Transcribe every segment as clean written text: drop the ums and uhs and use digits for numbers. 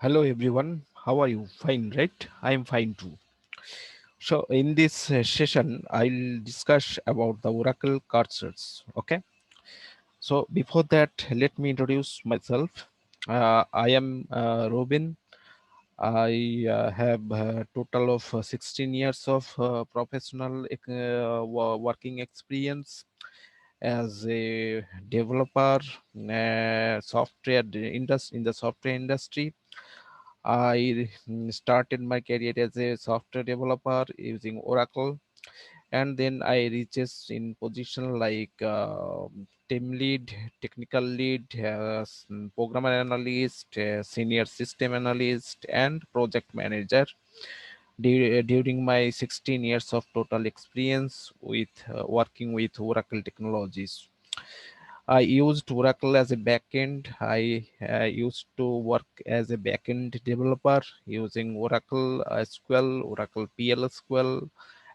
Hello everyone, how are you? Fine, right? I am fine too. So in this session, I'll discuss about the Oracle cursors. Okay. So before that, let me introduce myself. I am Robin. I have a total of 16 years of professional working experience as a developer, software in the software industry. I started my career as a software developer using Oracle, and then I reaches in position like team lead, technical lead, programmer analyst, senior system analyst, and project manager during my 16 years of total experience with working with Oracle technologies. I used Oracle as a backend. I used to work as a backend developer using Oracle SQL, Oracle PLSQL,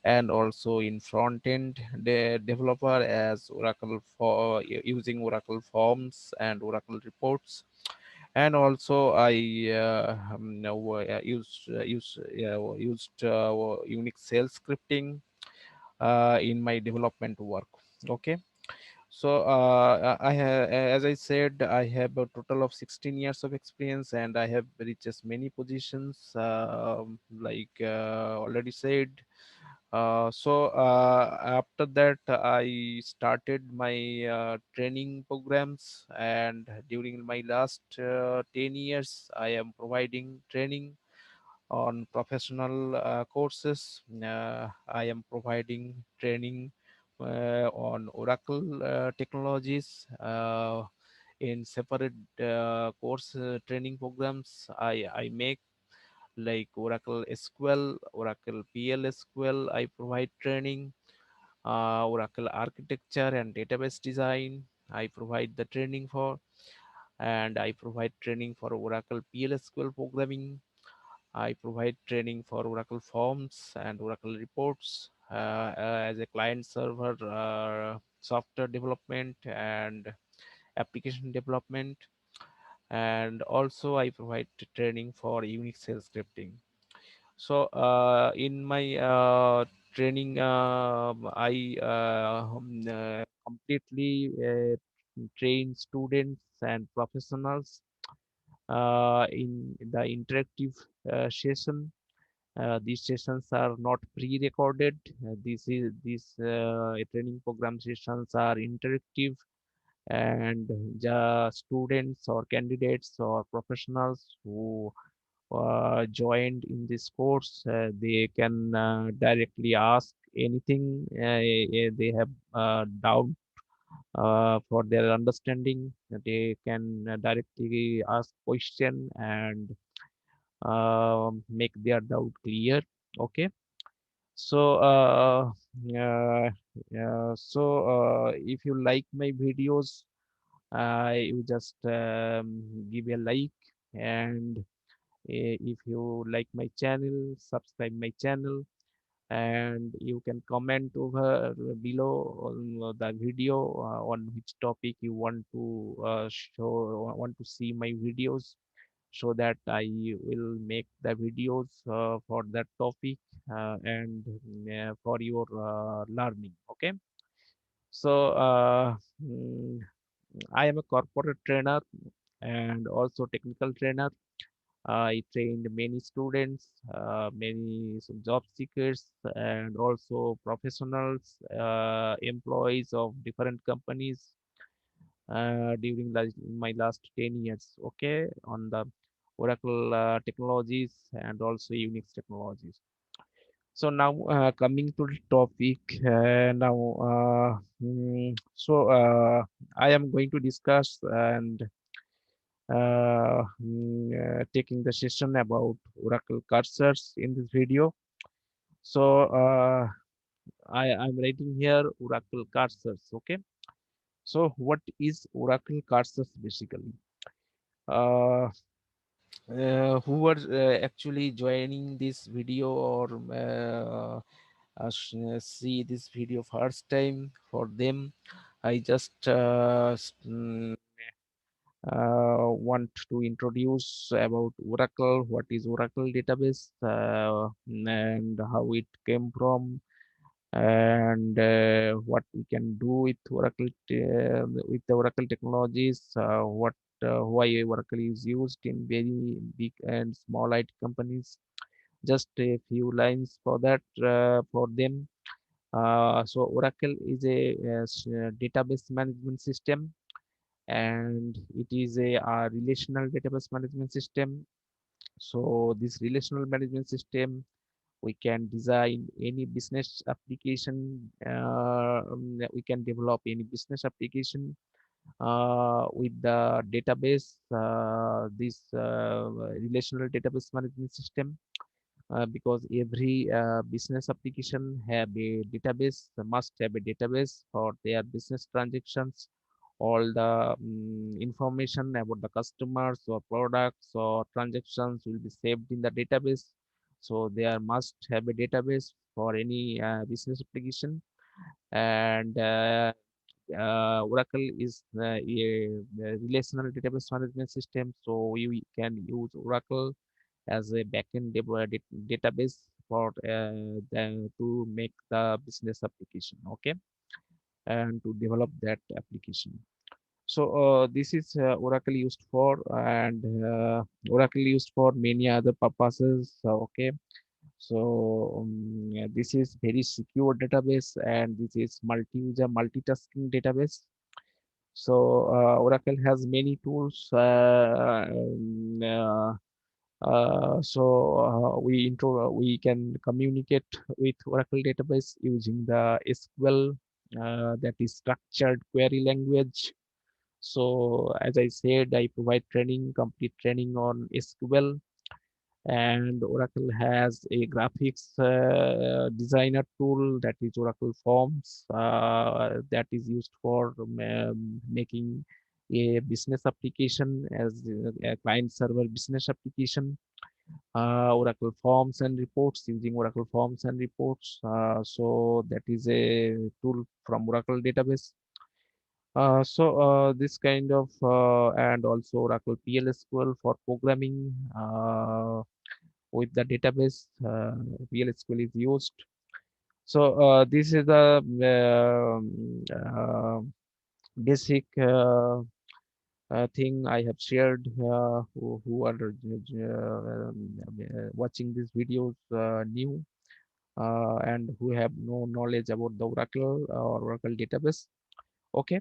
and also in front end developer as Oracle for using Oracle Forms and Oracle Reports. And also I used Unix shell scripting in my development work. Okay. So I have, as I said, I have a total of 16 years of experience, and I have reached many positions. Like already said. After that, I started my training programs, and during my last 10 years, I am providing training on professional courses. I am providing training on Oracle technologies in separate course training programs. I make like Oracle SQL, Oracle PLSQL. I provide training, Oracle architecture and database design. I provide the training for, and I provide training for Oracle PLSQL programming. I provide training for Oracle Forms and Oracle Reports as a client server software development and application development. And also, I provide training for Unix shell scripting. So, in my training, I completely train students and professionals in the interactive session. These sessions are not pre-recorded. These training program sessions are interactive, and the students or candidates or professionals who joined in this course, they can directly ask anything they have doubt for their understanding. They can directly ask question and make their doubt clear. Okay. So if you like my videos, you just give a like, and if you like my channel, subscribe my channel, and you can comment over below on the video on which topic you want to want to see my videos, so that I will make the videos for that topic and for your learning. Okay. So I am a corporate trainer and also technical trainer. I trained many students, many job seekers, and also professionals, employees of different companies during my last 10 years. Okay, on the Oracle technologies and also Unix technologies. So now coming to the topic, I am going to discuss and taking the session about Oracle cursors in this video. So I'm writing here Oracle cursors. Okay. So what is Oracle cursors basically? Uh, who are actually joining this video or see this video first time, for them I just want to introduce about Oracle, what is Oracle database, and how it came from, and what we can do with Oracle with the Oracle technologies, what why Oracle is used in very big and small IT companies. Just a few lines for that for them. So Oracle is a database management system, and it is a relational database management system. So this relational management system, we can design any business application, we can develop any business application with the database, this relational database management system, because every business application have a database, must have a database for their business transactions. All the information about the customers or products or transactions will be saved in the database. So there must have a database for any business application. And Oracle is a relational database management system, so we can use Oracle as a backend database for to make the business application, okay, and to develop that application. So this is Oracle used for, and Oracle used for many other purposes, okay. So yeah, this is very secure database, and this is multi-user multitasking database. So Oracle has many tools. We can communicate with Oracle database using the SQL, that is structured query language. So as I said, I provide training, complete training on SQL, and Oracle has a graphics designer tool, that is Oracle Forms, that is used for making a business application as a client server business application. Oracle Forms and Reports, using Oracle Forms and Reports. So that is a tool from Oracle database. This kind of and also Oracle PLSQL for programming with the database. PLSQL is used. So this is the basic thing I have shared. Who are watching these videos new, and who have no knowledge about the Oracle or Oracle database. Okay.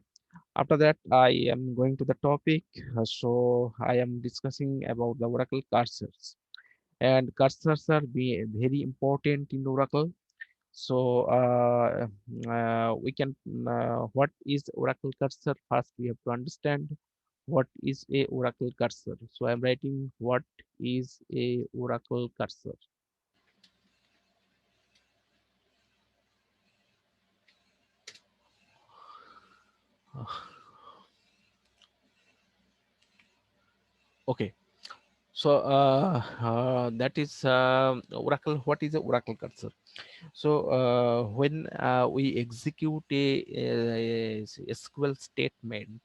After that, I am going to the topic. So I am discussing about the Oracle cursors. And cursors are very important in Oracle. So we can, what is Oracle cursor? First, we have to understand what is a Oracle cursor. So I'm writing what is a Oracle cursor. Okay. So that is Oracle. What is a Oracle cursor? So when we execute a SQL statement,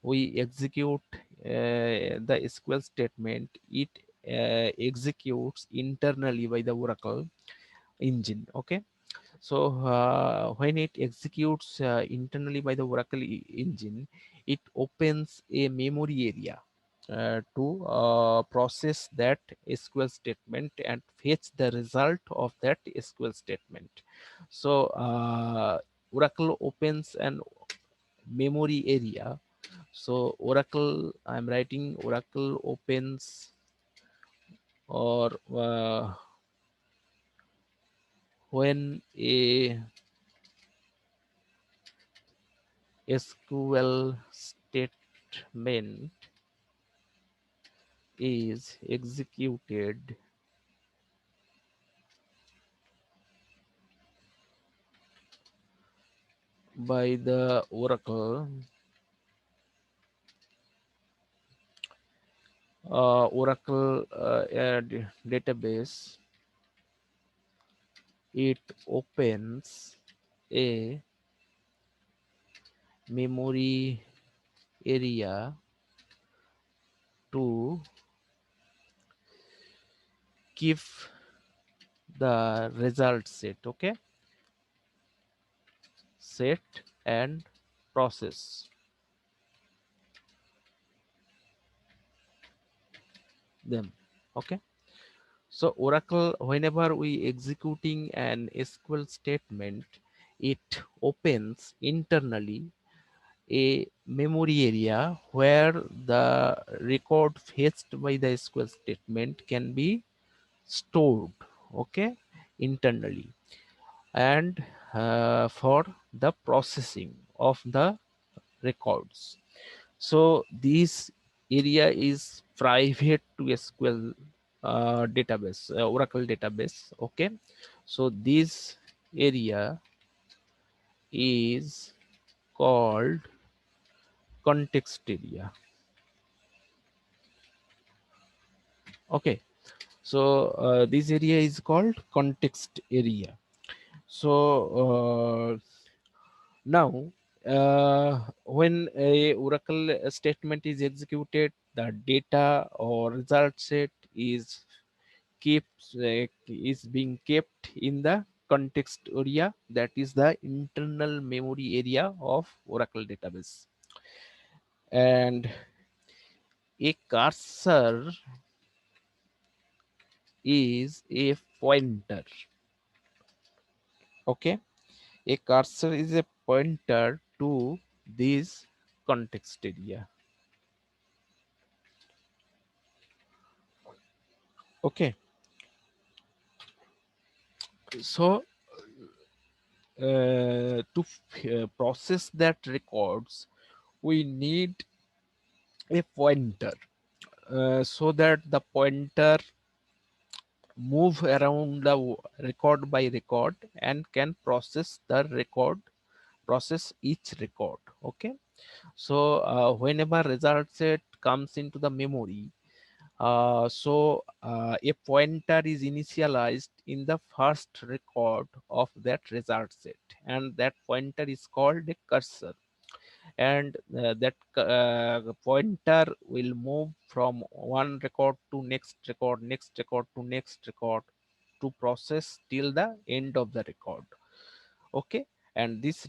we execute the SQL statement. It executes internally by the Oracle engine. Okay. So when it executes internally by the Oracle engine, it opens a memory area to process that SQL statement and fetch the result of that SQL statement. So Oracle opens an memory area. So Oracle, I'm writing Oracle opens, or when a SQL statement is executed by the Oracle database, it opens a memory area to give the result set. Okay, set and process them. Okay, so Oracle, whenever we executing an SQL statement, it opens internally a memory area where the record fetched by the SQL statement can be stored, okay, internally, and for the processing of the records. So this area is private to SQL database, Oracle database. Okay, so this area is called context area. Okay, so this area is called context area. So now, when a Oracle statement is executed, the data or result set is being kept in the context area, that is the internal memory area of Oracle database. And a cursor is a pointer. Okay, a cursor is a pointer to this context area. Okay, so to process that records, we need a pointer, so that the pointer move around the record by record and can process each record. Okay, so whenever result set comes into the memory, a pointer is initialized in the first record of that result set, and that pointer is called a cursor. And that pointer will move from one record to next record to next record to process till the end of the record. Okay, and this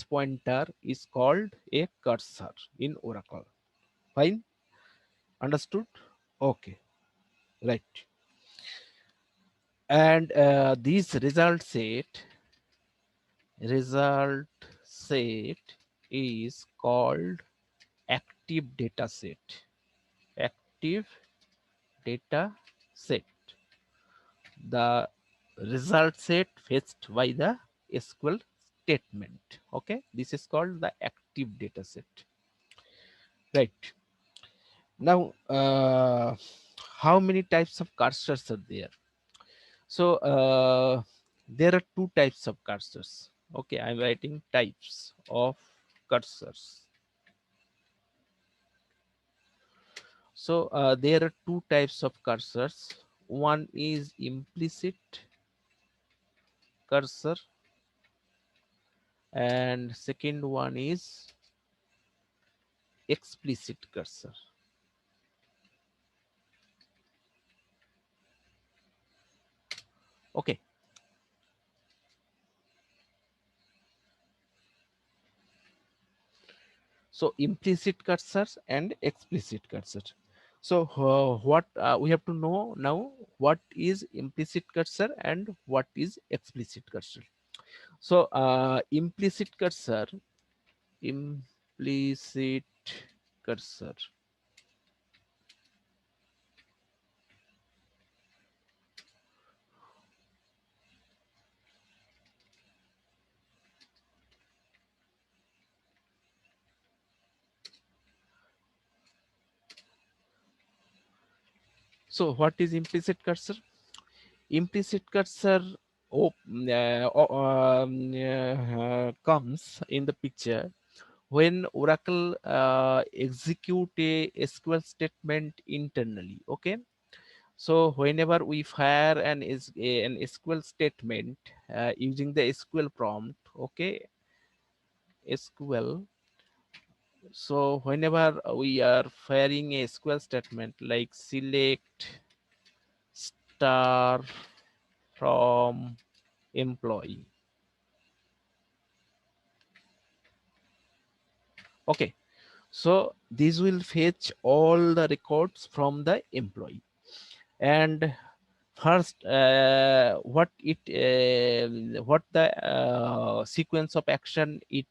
pointer is called a cursor in Oracle. Fine, understood? Okay, right. And this result set is called active data set. Active data set, the result set fetched by the SQL statement. Okay, this is called the active data set. Right, now how many types of cursors are there? So there are two types of cursors. Okay, I'm writing types of cursors. So there are two types of cursors. One is implicit cursor, and second one is explicit cursor. Okay, so implicit cursors and explicit cursor. So what we have to know now, what is implicit cursor and what is explicit cursor. So implicit cursor. So what is implicit cursor? Implicit cursor comes in the picture when Oracle execute a SQL statement internally. Okay, so whenever we fire an SQL statement using the SQL prompt, okay, SQL So whenever we are firing a SQL statement like select star from employee, okay, so this will fetch all the records from the employee. And first, what the sequence of action it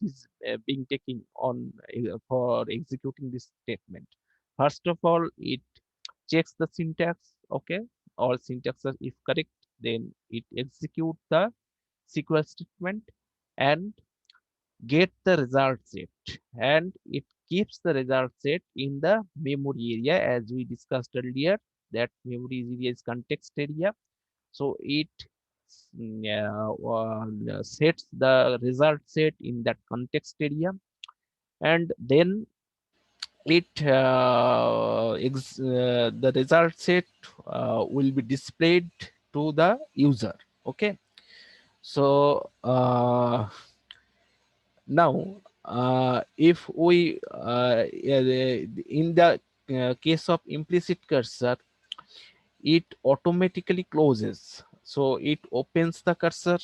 is being taken on for executing this statement. First of all, it checks the syntax. Okay, all syntax are if correct, then it execute the SQL statement and get the result set, and it keeps the result set in the memory area as we discussed earlier. That memory area is context area. So it sets the result set in that context area, and then the result set will be displayed to the user. Okay, so now if we in the case of implicit cursor, it automatically closes. So it opens the cursor,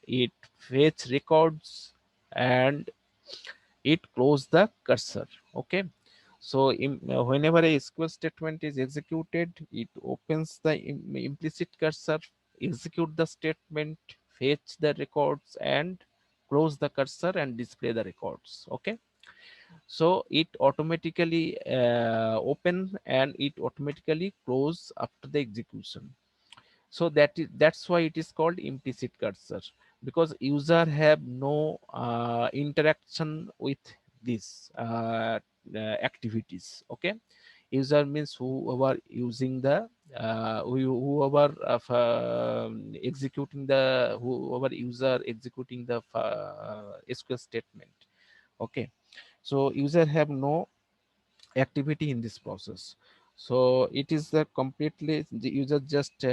it fetch records, and it close the cursor. Okay, so whenever a SQL statement is executed, it opens the implicit cursor, execute the statement, fetch the records, and close the cursor and display the records. Okay, so it automatically open and it automatically close after the execution. So that's why it is called implicit cursor, because user have no interaction with this activities. Okay, user means whoever using the whoever executing the whoever user executing the SQL statement. Okay, so user have no activity in this process. So it is completely the user just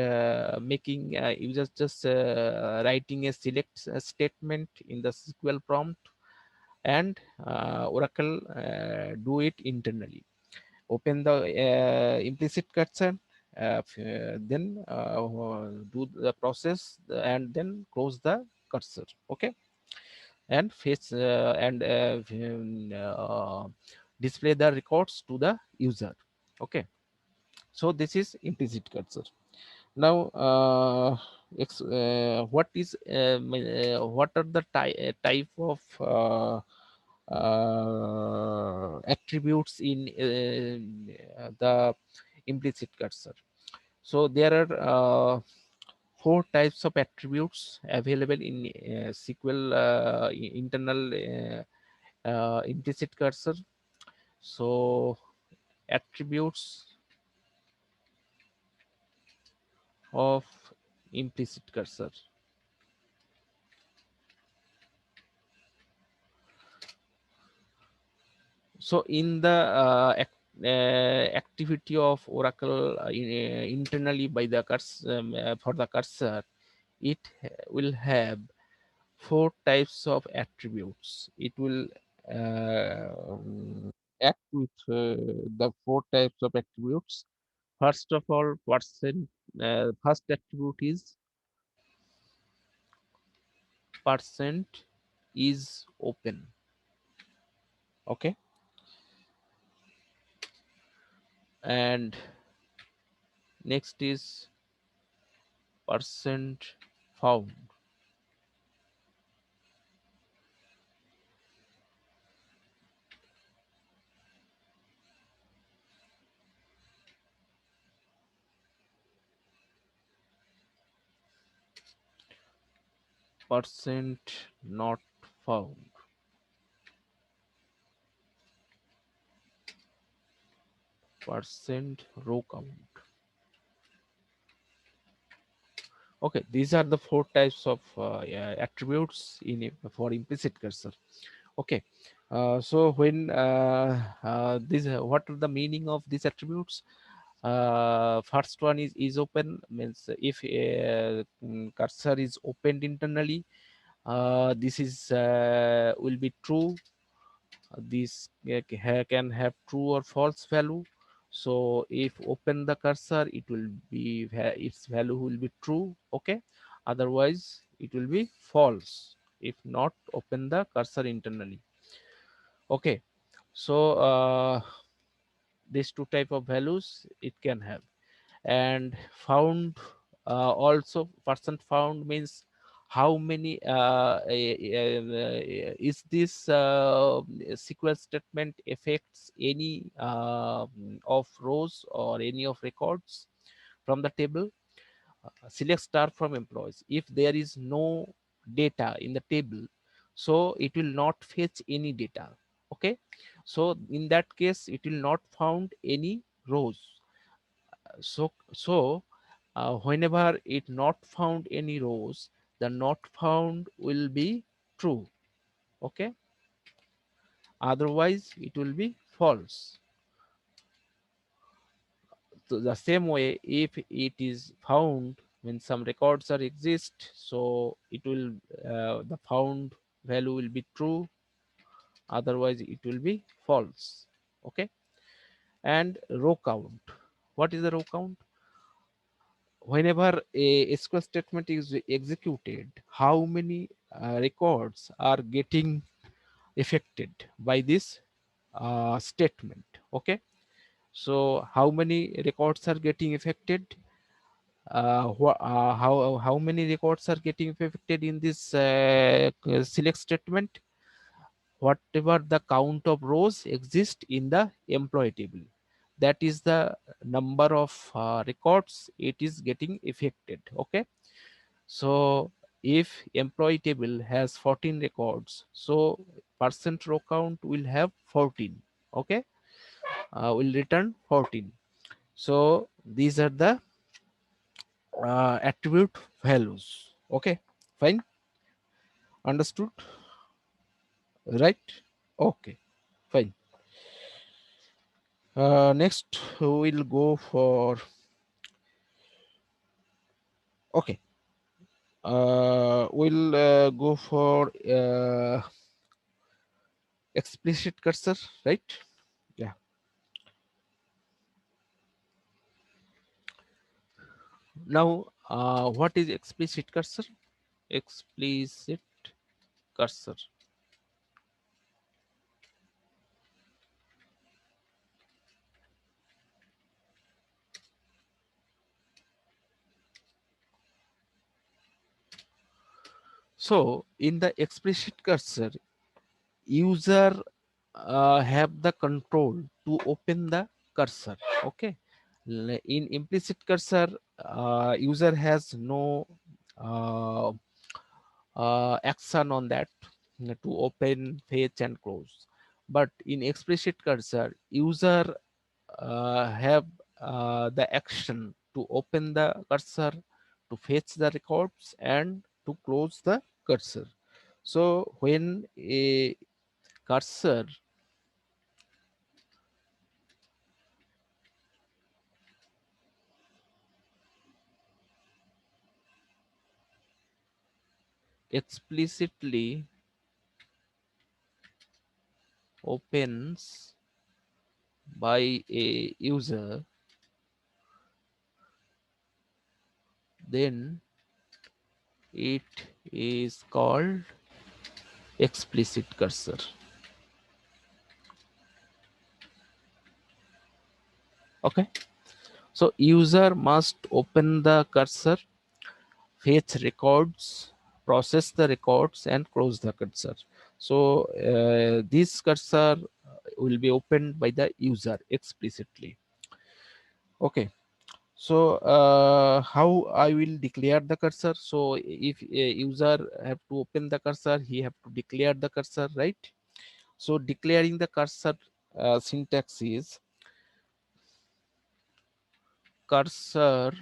making user just writing a select statement in the SQL prompt, and Oracle do it internally. Open the implicit cursor, then do the process and then close the cursor. Okay, and face display the records to the user. Okay, so this is implicit cursor. Now what are the type of attributes in the implicit cursor? So there are four types of attributes available in SQL internal implicit cursor. So attributes of implicit cursor. So in the activity of Oracle internally by the cursor for the cursor, it will have four types of attributes. It will act with the four types of attributes. First of all, first attribute is percent is open. Okay, and next is percent found. Percent not found. Percent row count. Okay, these are the four types of yeah, attributes for implicit cursor. Okay, so when what are the meaning of these attributes? First one is open, means if cursor is opened internally, This is will be true. This can have true or false value. So if open the cursor, it will be its value will be true. Okay, otherwise it will be false if not open the cursor internally. Okay, so these two type of values it can have. And found, also percent found means how many is this SQL statement affects any of rows or any of records from the table. Select star from employees. If there is no data in the table, so it will not fetch any data. Okay, so in that case it will not found any rows. Whenever it not found any rows, the not found will be true. Okay, otherwise it will be false. So the same way, if it is found when some records are exist, so it will the found value will be true, otherwise it will be false. Okay, and row count. What is the row count? Whenever a SQL statement is executed, how many records are getting affected by this statement? Okay, so how many records are getting affected? How many records are getting affected in this select statement? Whatever the count of rows exist in the employee table, that is the number of records it is getting affected. Okay, so if employee table has 14 records, so percent row count will have 14. Okay, will return 14. So these are the attribute values. Okay, fine, understood, right? Okay, fine. Next we'll go for, okay, we'll go for explicit cursor, right? Yeah. Now, what is explicit cursor? Explicit cursor. So, in the explicit cursor, user have the control to open the cursor. Okay. In implicit cursor, user has no uh, action on that to open, fetch, and close. But in explicit cursor, user have the action to open the cursor, to fetch the records, and to close the cursor. So when a cursor explicitly opens by a user, then it is called explicit cursor. Okay, so user must open the cursor, fetch records, process the records, and close the cursor. So this cursor will be opened by the user explicitly. Okay, so how I will declare the cursor? So if a user have to open the cursor, he have to declare the cursor, right? So declaring the cursor syntax is cursor,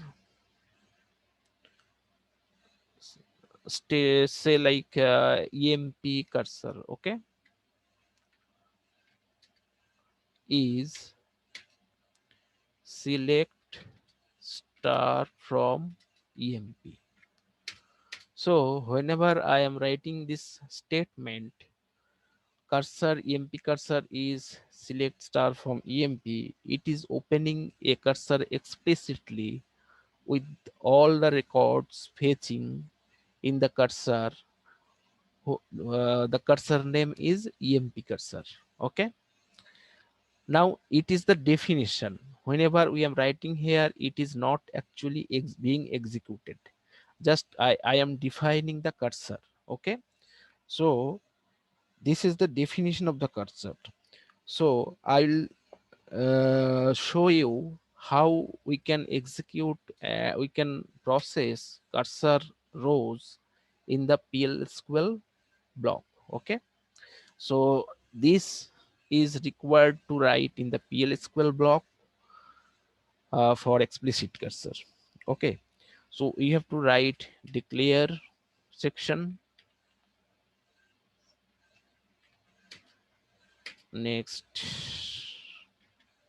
stay say like emp cursor. Okay, is select star from emp. So whenever I am writing this statement, cursor emp cursor is select star from emp, it is opening a cursor explicitly with all the records fetching in the cursor. The cursor name is emp cursor. Okay, now it is the definition. Whenever we am writing here, it is not actually being executed, just I am defining the cursor. Okay, so this is the definition of the cursor. So I'll show you how we can execute, we can process cursor rows in the PLSQL block. Okay, so this is required to write in the PLSQL block for explicit cursor. Okay, so we have to write declare section, next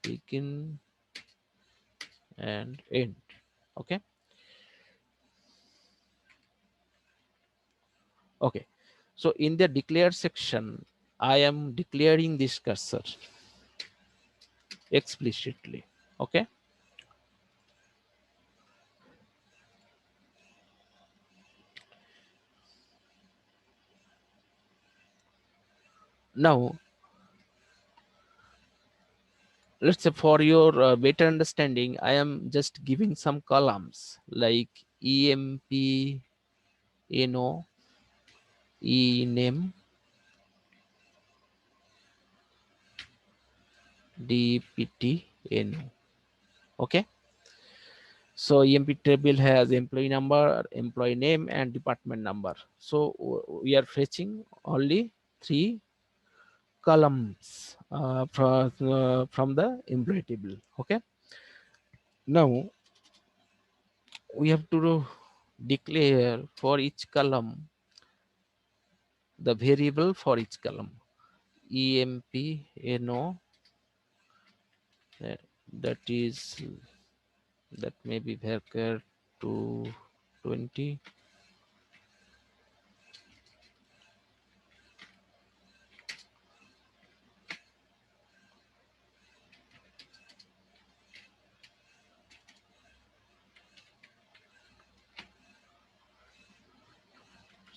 begin and end. Okay, okay, so in the declare section I am declaring this cursor explicitly. Okay, now let's say for your better understanding, I am just giving some columns like emp no e name dpt no. Okay, so emp table has employee number, employee name and department number. So we are fetching only three columns from the employee table. Okay, now we have to declare for each column the variable for each column. Emp no, that, that is, that may be varchar to 20.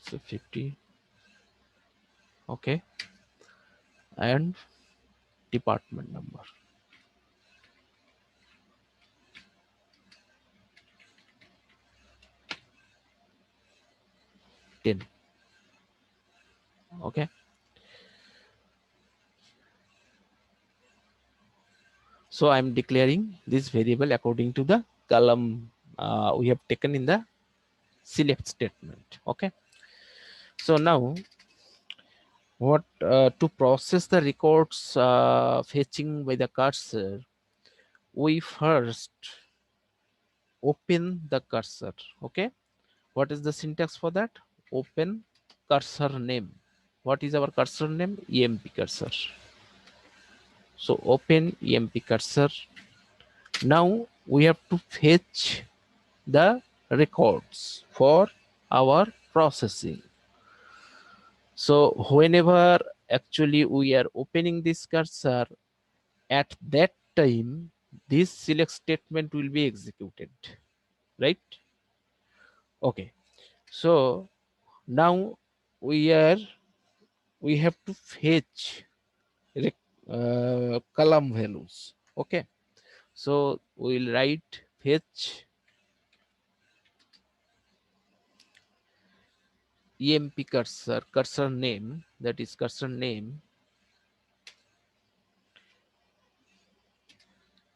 So 50. Okay, and department number 10. Okay, so I'm declaring this variable according to the column we have taken in the select statement. Okay, so now what to process the records fetching by the cursor, we first open the cursor. Okay, what is the syntax for that? Open cursor name. What is our cursor name? emp cursor. So open emp cursor. Now we have to fetch the records for our processing. So whenever actually we are opening this cursor, at that time this select statement will be executed, right? Okay, so now we are, we have to fetch column values. Okay, so we'll write fetch emp cursor, cursor name, that is cursor name,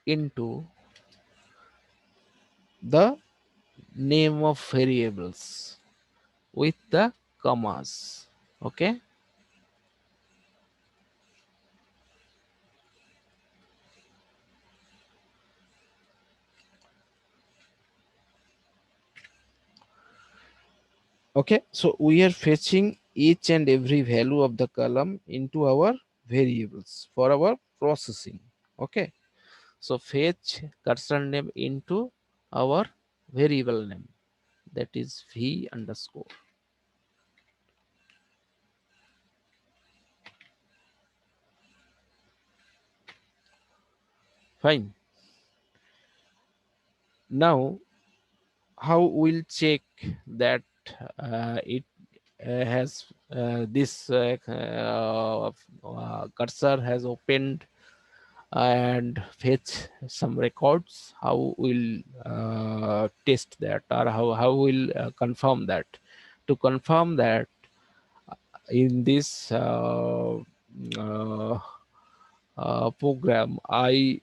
into the name of variables with the commas. Okay, okay, so we are fetching each and every value of the column into our variables for our processing. Okay, so fetch cursor name into our variable name, that is v underscore. Fine. Now, how we'll check that it has this cursor has opened and fetch some records? How we'll test that, or how we'll confirm that? To confirm that, in this uh, program, I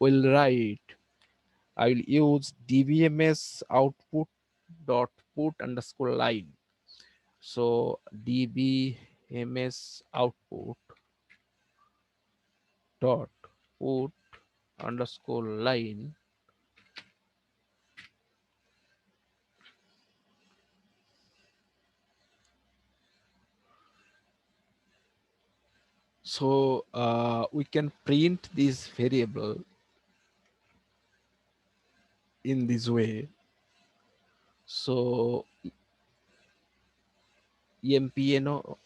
will use dbms output dot put underscore line. So dbms output dot put underscore line. So we can print this variable in this way. So mpno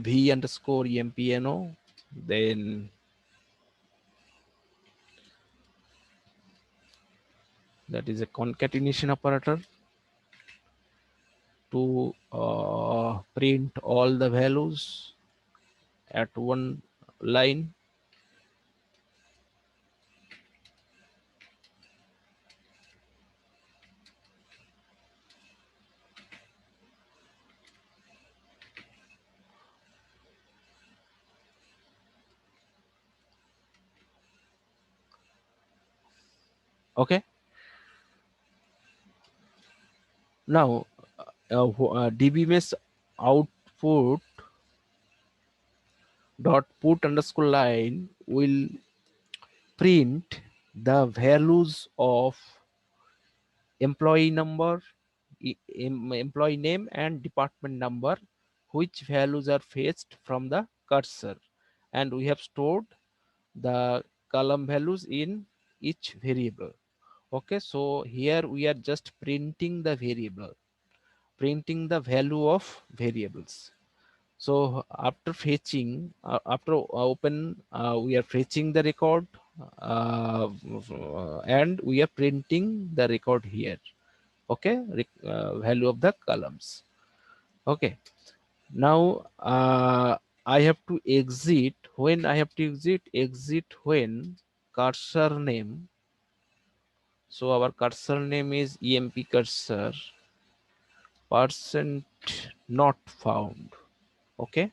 v underscore mpno, then that is a concatenation operator to print all the values at one line. Okay. Now dbms output dot put underscore line will print the values of employee number, employee name and department number, which values are fetched from the cursor, and we have stored the column values in each variable. Okay, so here we are just printing the variable, printing the value of variables. So after fetching, after open, we are fetching the record, and we are printing the record here. Okay, value of the columns. Okay, now I have to exit. When I have to exit when cursor name. So our cursor name is emp cursor percent not found. Okay.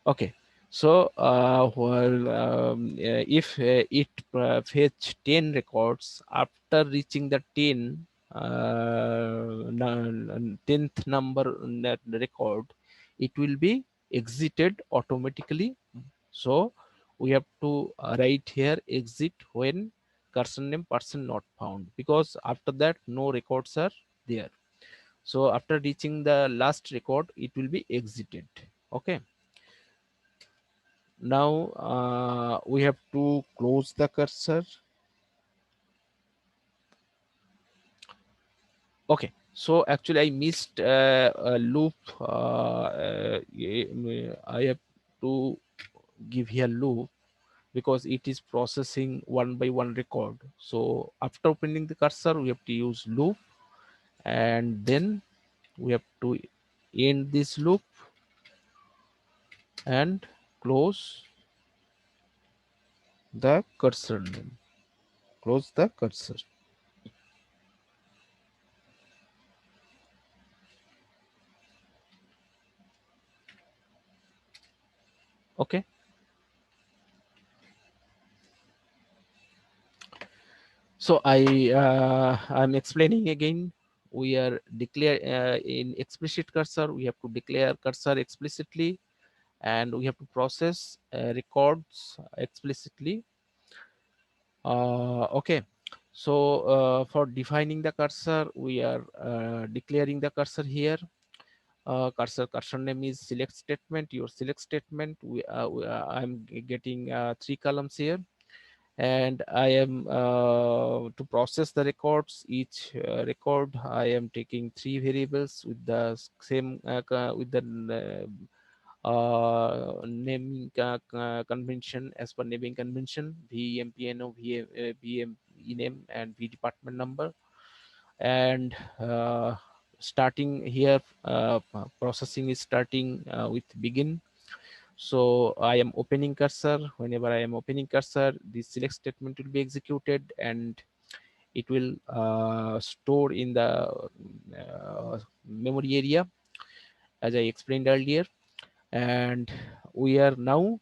Okay, so if it fetch 10 records, after reaching the 10 10th number that record, it will be exited automatically. So we have to write here exit when cursor name person not found, because after that no records are there. So after reaching the last record, it will be exited. Okay. Now we have to close the cursor. Okay, so actually I missed a loop. I have to give here loop because it is processing one by one record. So after opening the cursor, we have to use loop, and then we have to end this loop and close the cursor name. Close the cursor. Okay. So I'm explaining again. We are declare in explicit cursor. We have to declare cursor explicitly, and we have to process records explicitly. Okay. So for defining the cursor, we are declaring the cursor here. Cursor name is select statement. Your select statement, I'm getting 3 columns here, and I am to process the records. Each record I am taking 3 variables with the same with the naming convention, as per naming convention: VMPNO, VM ename, and V department number. And starting here, processing is starting with begin. So I am opening cursor. Whenever I am opening cursor, this select statement will be executed, and it will store in the memory area, as I explained earlier. And we are now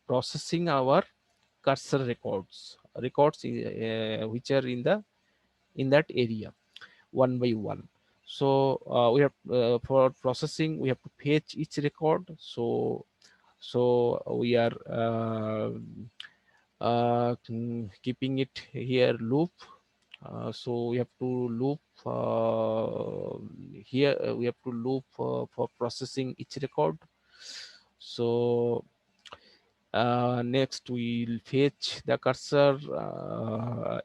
processing our cursor records which are in that area, one by one. So we have for processing, we have to fetch each record. So we are keeping it here loop. So we have to loop here. We have to loop for processing each record. So next we'll fetch the cursor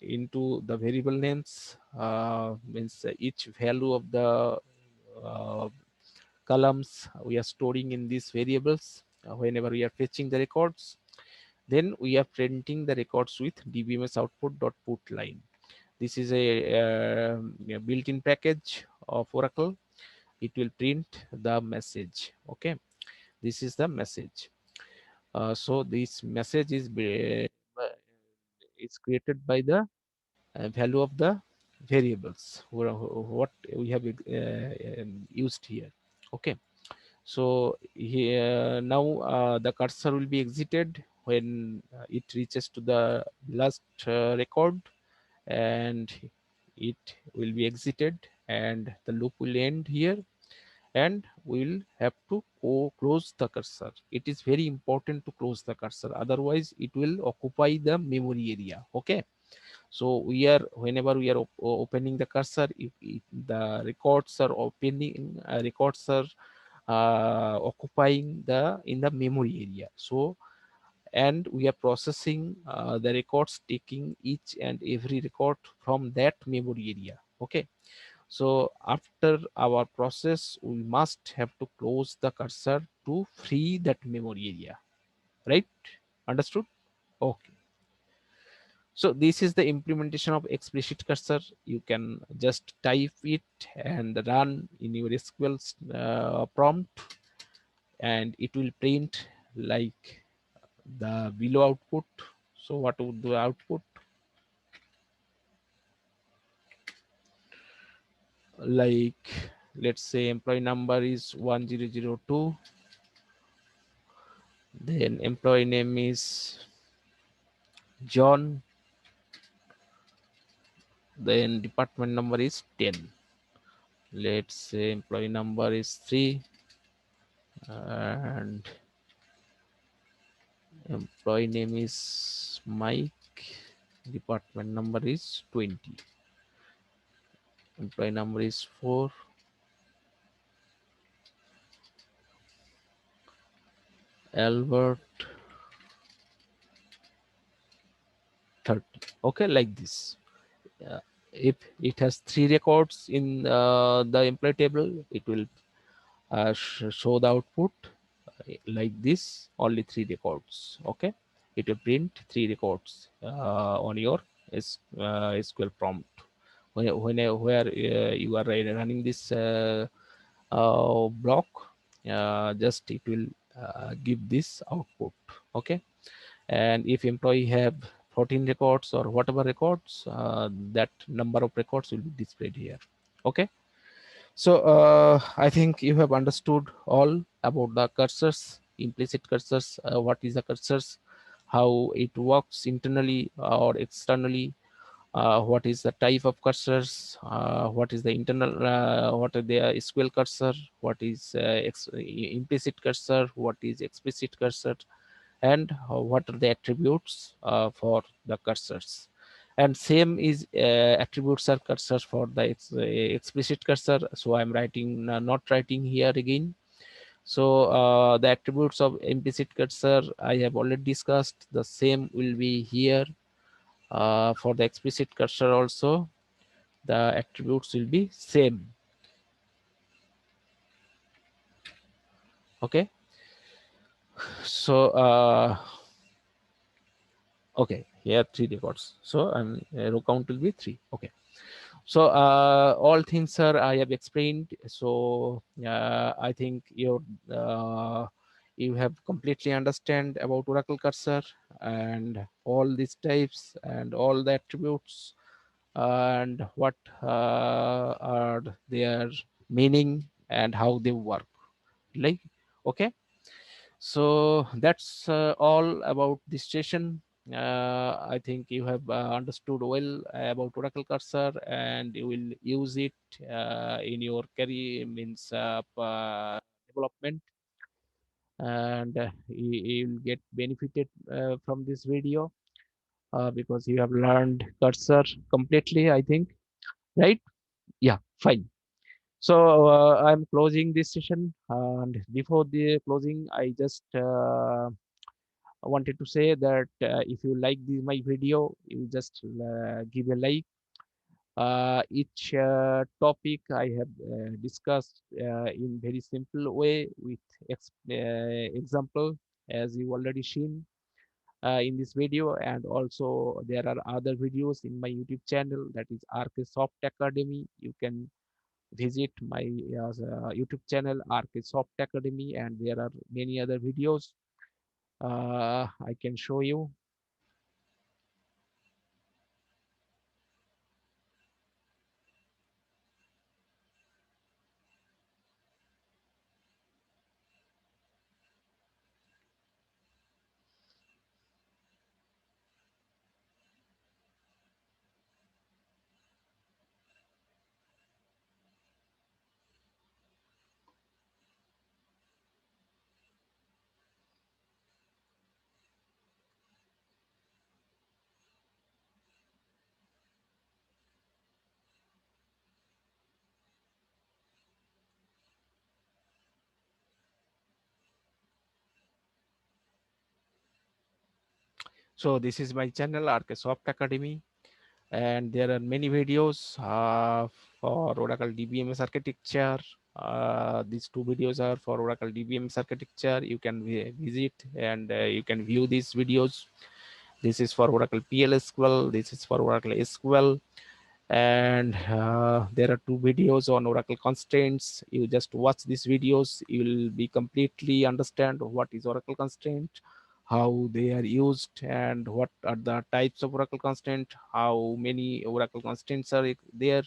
into the variable names. Means each value of the uh, columns we are storing in these variables whenever we are fetching the records. Then we are printing the records with dbms output dot put line. This is a built-in package of Oracle. It will print the message. Okay, this is the message. So this message is created by the value of the variables what we have used here. Okay, so here now the cursor will be exited when it reaches to the last record, and it will be exited, and the loop will end here, and we'll have to close the cursor. It is very important to close the cursor, otherwise it will occupy the memory area. Okay, so we are whenever we are opening the cursor, if the records are opening, records are occupying the in the memory area. So and we are processing the records, taking each and every record from that memory area. Okay, so after our process, we must have to close the cursor to free that memory area, right? Understood? Okay. So this is the implementation of explicit cursor. You can just type it and run in your SQL prompt, and it will print like the below output. So what would the output? Like, let's say employee number is 1002, then employee name is John, then department number is 10. Let's say employee number is 3, and employee name is Mike, department number is 20, employee number is 4, Albert 30. Okay, like this. uh, if it has 3 records in the employee table, it will show the output like this, only 3 records. Okay, it will print 3 records on your SQL prompt where you are running this block. Just it will give this output. Okay, and if employee have 14 records or whatever records, that number of records will be displayed here. Okay, so I think you have understood all about the cursors, implicit cursors. What is the cursors? How it works internally or externally? What is the type of cursors? What is the internal? What are the SQL cursor? What is implicit cursor? What is explicit cursor? And what are the attributes for the cursors? And same is attributes are cursors for the explicit cursor. So I'm writing, not writing here again. So the attributes of implicit cursor I have already discussed. The same will be here for the explicit cursor also. The attributes will be same. Okay. So okay, here three records. So row count will be 3. Okay. So all things, sir, I have explained. So I think uh, you have completely understand about Oracle cursor and all these types and all the attributes and what are their meaning and how they work. Like, okay. So that's all about this session. I think you have understood well about Oracle Cursor and you will use it in your career, means development, and you will get benefited from this video because you have learned Cursor completely, I think, right? Yeah, fine. So I'm closing this session, and before the closing, I just I wanted to say that if you like my video, you just give a like. Each topic I have discussed in very simple way with example, as you already seen in this video, and also there are other videos in my YouTube channel, that is RK Soft Academy. You can visit my YouTube channel RK Soft Academy, and there are many other videos I can show you. So this is my channel RK Soft Academy, and there are many videos for Oracle DBMS architecture. These two videos are for Oracle DBMS architecture. You can visit and you can view these videos. This is for Oracle PLSQL. This is for Oracle SQL. And there are two videos on Oracle constraints. You just watch these videos, you will be completely understand what is Oracle constraint, how they are used, and what are the types of Oracle constraint, how many Oracle constraints are there,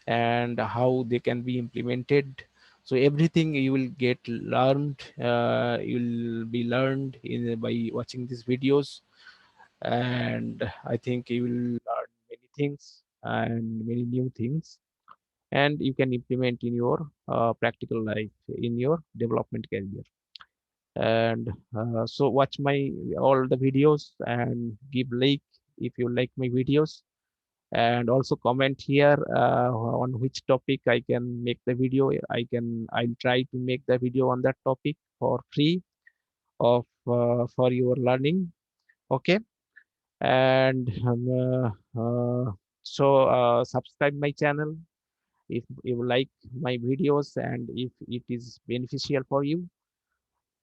and how they can be implemented. So everything you will get learned, you will be learned by watching these videos. And I think you will learn many things and many new things, and you can implement in your practical life in your development career. And so watch my all the videos and give like if you like my videos, and also comment here on which topic I can make the video. I'll try to make the video on that topic for free of for your learning. Okay. And subscribe my channel if you like my videos and if it is beneficial for you.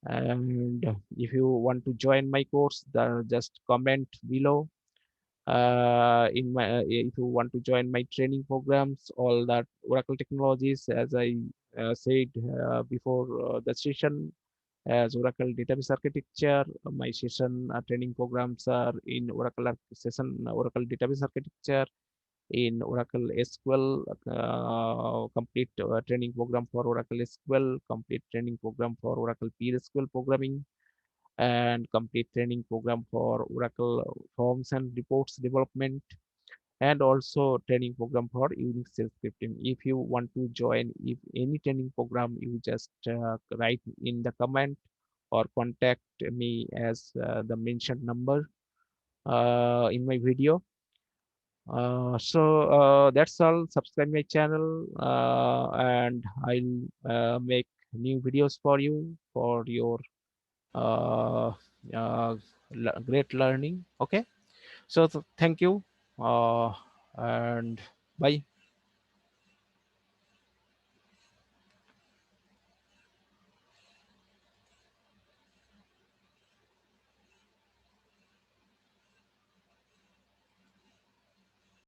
And if you want to join my course, just comment below. In my if you want to join my training programs, all that Oracle technologies, as I said before the session, as Oracle database architecture. My session training programs are in Oracle database architecture, in Oracle SQL, complete training program for Oracle SQL, complete training program for Oracle PLSQL programming, and complete training program for Oracle forms and reports development, and also training program for Unix shell scripting. If you want to join if any training program, you just write in the comment or contact me as the mentioned number in my video. That's all. Subscribe my channel, and I'll make new videos for you for your uh, great learning. Okay. So thank you, and bye.